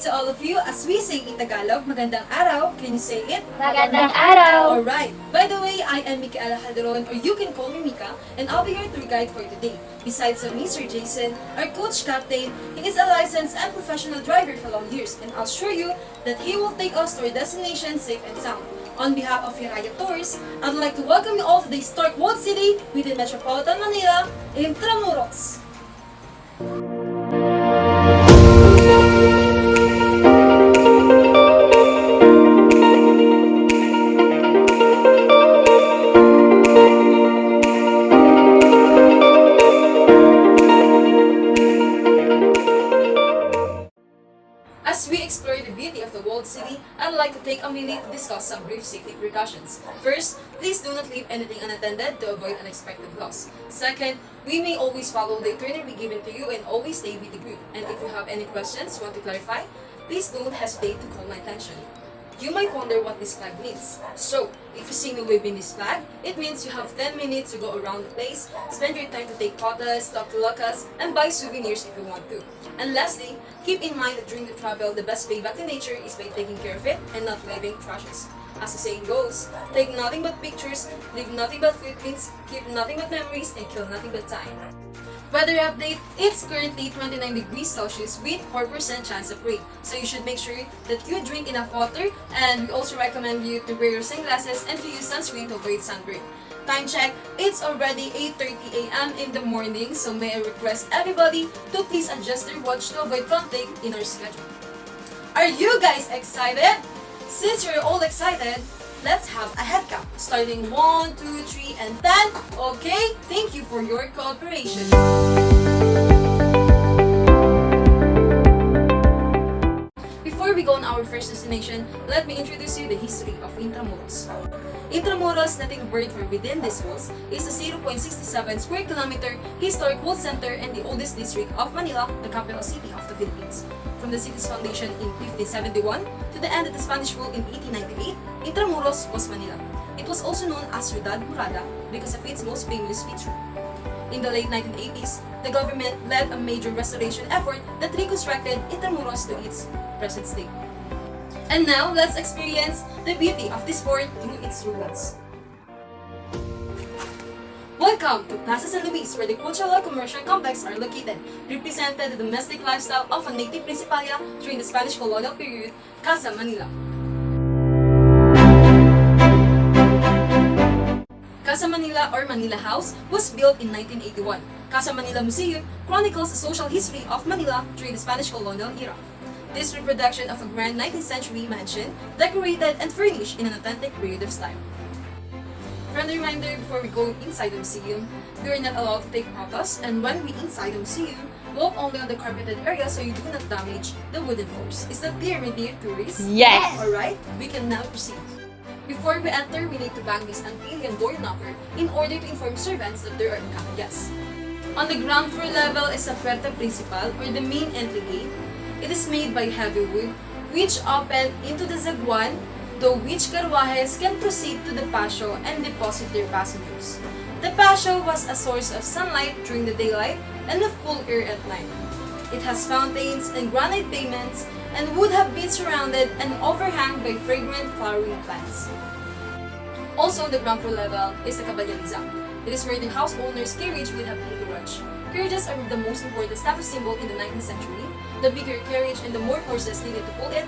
to all of you. As we say in Tagalog, magandang araw. Can you say it? Magandang araw! Alright. By the way, I am Mika, or you can call me Mika, and I'll be your tour guide for today. Besides Mr. Jason, our coach captain, he is a licensed and professional driver for long years, and I'll assure you that he will take us to our destination safe and sound. On behalf of Hiraya Tours, I'd like to welcome you all to the historic walled city within Metropolitan Manila, Intramuros. As we explore the beauty of the walled city, I'd like to take a minute to discuss some brief safety precautions. First, please do not leave anything unattended to avoid unexpected loss. Second, we may always follow the itinerary given to you and always stay with the group. And if you have any questions you want to clarify, please don't hesitate to call my attention. You might wonder what this flag means. So, if you see me waving this flag, it means you have 10 minutes to go around the place, spend your time to take photos, talk to locals, and buy souvenirs if you want to. And lastly, keep in mind that during the travel, the best payback to nature is by taking care of it and not leaving trashes. As the saying goes, take nothing but pictures, leave nothing but footprints, keep nothing but memories, and kill nothing but time. Weather update, it's currently 29 degrees Celsius with 4% chance of rain. So you should make sure that you drink enough water, and we also recommend you to wear your sunglasses and to use sunscreen to avoid sunburn. Time check, it's already 8:30 a.m. in the morning, so may I request everybody to please adjust their watch to avoid conflict in our schedule. Are you guys excited? Since you're all excited, let's have a head count. Starting 1, 2, 3, and 10. Okay, thank you for your cooperation. Before we go on our first destination, let me introduce you the history of Intramuros. Intramuros, nothing but for within these walls, is a 0.67 square kilometer historic walled center and the oldest district of Manila, the capital city of the Philippines. From the city's foundation in 1571 to the end of the Spanish rule in 1898, Intramuros was Manila. It was also known as Ciudad Murada because of its most famous feature. In the late 1980s, the government led a major restoration effort that reconstructed Intramuros to its present state. And now, let's experience the beauty of this fort through its ruins. Welcome to Plaza San Luis, where the cultural and commercial complex are located, represented the domestic lifestyle of a native principalia during the Spanish colonial period, Casa Manila. Casa Manila or Manila House was built in 1981. Casa Manila Museum chronicles the social history of Manila during the Spanish colonial era. This reproduction of a grand 19th century mansion, decorated and furnished in an authentic period of style. Friendly reminder before we go inside the museum, we are not allowed to take photos, and when we inside the museum, walk only on the carpeted area so you do not damage the wooden floors. Is that clear, my dear tourists? Yes! Alright, we can now proceed. Before we enter, we need to bang this Antillean door knocker in order to inform servants that there are incoming guests. On the ground floor level is a puerta principal or the main entry gate. It is made by heavy wood, which open into the zaguan, through which carruajes can proceed to the patio and deposit their passengers. The patio was a source of sunlight during the daylight and of cool air at night. It has fountains and granite pavements and would have been surrounded and overhung by fragrant flowering plants. Also on the ground floor level is the caballeriza. It is where the house owner's carriage would have been garaged. Carriages are the most important status symbol in the 19th century. The bigger carriage and the more horses needed to pull it,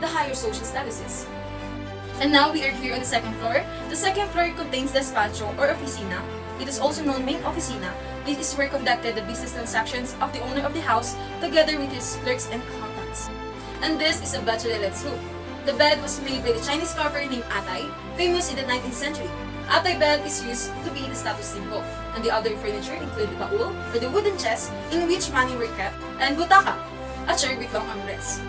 the higher social status is. And now we are here on the second floor. The second floor contains the despacho or oficina. It is also known main oficina. This is where conducted the business transactions of the owner of the house together with his clerks and accountants. And this is a bachelorette's room. The bed was made by the Chinese carver named Atay, famous in the 19th century. Atay bed is used to be the status symbol, and the other furniture include the baul, or the wooden chest in which money were kept, and butaka, a chair with long armrests.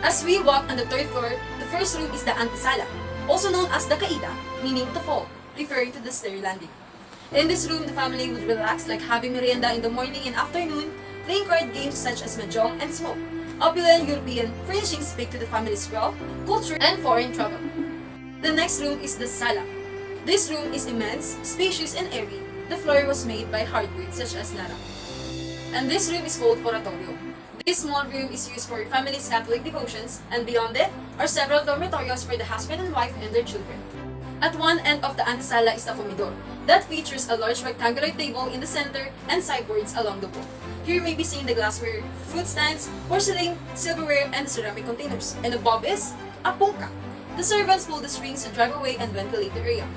As we walk on the third floor, the first room is the antesala, also known as the kaida, meaning to fall, referring to the stair landing. In this room, the family would relax like having merienda in the morning and afternoon, playing card games such as mahjong and smoke. Opulent European furnishings speak to the family's wealth, culture, and foreign travel. The next room is the sala. This room is immense, spacious, and airy. The floor was made by hardwood such as nara. And this room is called oratorio. This small room is used for family's Catholic devotions, and beyond it are several dormitories for the husband and wife and their children. At one end of the antesala is the comedor, that features a large rectangular table in the center and sideboards along the wall. Here may be seen the glassware, fruit stands, porcelain, silverware, and ceramic containers. And above is a pungka. The servants pull the strings to drive away and ventilate the area.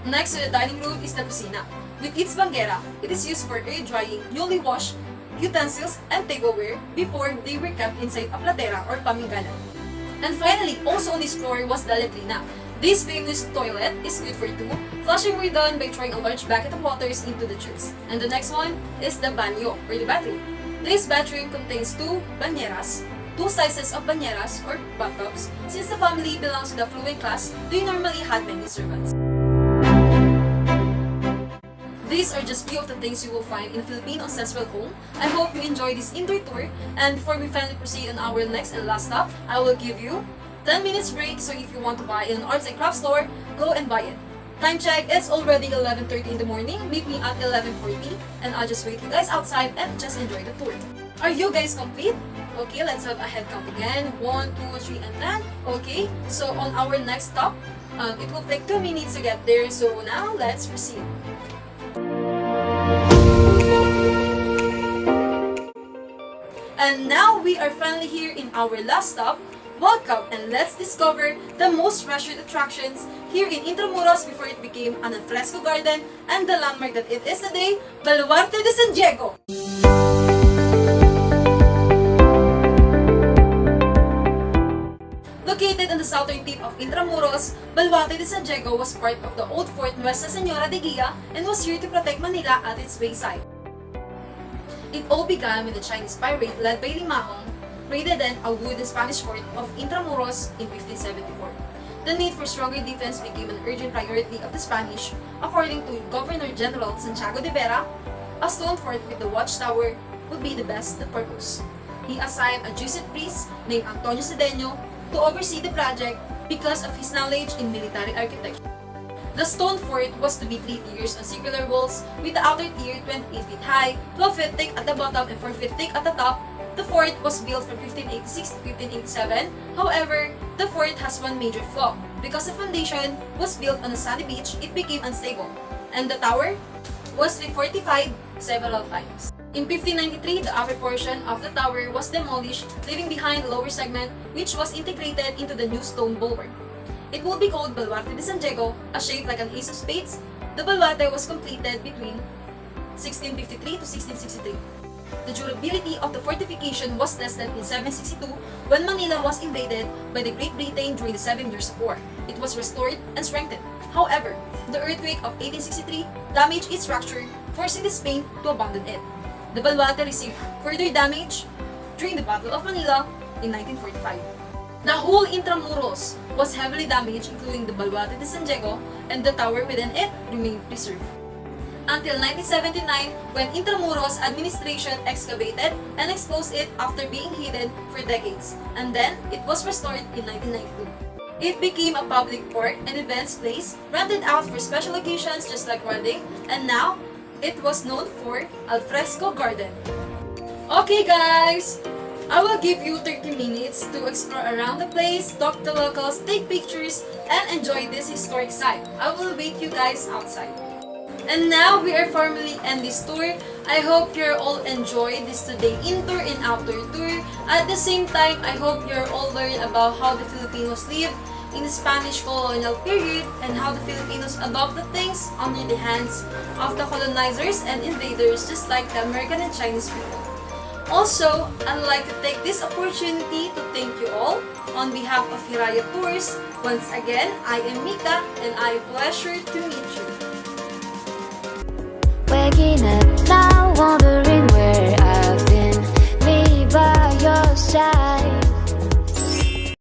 Next to the dining room is the kusina. With its banguera, it is used for air drying newly washed utensils and tableware before they were kept inside a platera or pamingalan. And finally, also on this floor was the letrina. This famous toilet is good for two. Flushing were done by throwing a large bucket of waters into the tubes. And the next one is the banyo, or the bathroom. This bathroom contains two banyeras, two sizes of banyeras or bathtubs. Since the family belongs to the affluent class, they normally had many servants. These are just few of the things you will find in a Filipino ancestral home. I hope you enjoy this indoor tour, and before we finally proceed on our next and last stop, I will give you 10 minutes break, so if you want to buy in an arts and crafts store, go and buy it. Time check, it's already 11:30 in the morning. Meet me at 11:40 and I'll just wait you guys outside and just enjoy the tour. Are you guys complete? Okay, let's have a head count again. 1, 2, 3, and 10. Okay, so on our next stop, it will take 2 minutes to get there, so now let's proceed. And now we are finally here in our last stop. Welcome, and let's discover the most treasured attractions here in Intramuros before it became an alfresco garden and the landmark that it is today, Baluarte de San Diego. Located on the southern tip of Intramuros, Baluarte de San Diego was part of the old Fort Nuestra Señora de Guia and was here to protect Manila at its wayside. It all began with the Chinese pirate led by Limahong, raided then a wooden Spanish fort of Intramuros in 1574. The need for stronger defense became an urgent priority of the Spanish. According to Governor General Santiago de Vera, a stone fort with the watchtower would be the best purpose. He assigned a Jesuit priest named Antonio Cedeño to oversee the project because of his knowledge in military architecture. The stone fort was to be 3 tiers on circular walls, with the outer tier 28 feet high, 12 feet thick at the bottom, and 4 feet thick at the top. The fort was built from 1586 to 1587. However, the fort has one major flaw. Because the foundation was built on a sandy beach, it became unstable, and the tower was refortified several times. In 1593, the upper portion of the tower was demolished, leaving behind the lower segment, which was integrated into the new stone bulwark. It will be called Baluarte de San Diego, a shape like an ace of spades. The baluarte was completed between 1653 to 1663. The durability of the fortification was tested in 762 when Manila was invaded by the Great Britain during the 7 Years of War. It was restored and strengthened. However, the earthquake of 1863 damaged its structure, forcing the Spain to abandon it. The baluarte received further damage during the Battle of Manila in 1945. The whole Intramuros was heavily damaged, including the Baluarte de San Diego, and the tower within it remained preserved. Until 1979, when Intramuros administration excavated and exposed it after being hidden for decades, and then it was restored in 1992. It became a public park and events place, rented out for special occasions just like wedding, and now it was known for alfresco garden. Okay guys, I will give you 30 minutes to explore around the place, talk to locals, take pictures, and enjoy this historic site. I will wait you guys outside. And now we are formally end this tour. I hope you all enjoyed this today indoor and outdoor tour. At the same time, I hope you all learned about how the Filipinos lived in the Spanish colonial period and how the Filipinos adopted things under the hands of the colonizers and invaders, just like the American and Chinese people. Also, I'd like to take this opportunity to thank you all on behalf of Hiraya Tours. Once again, I am Mika and I pleasure to meet you. Waking up now, wondering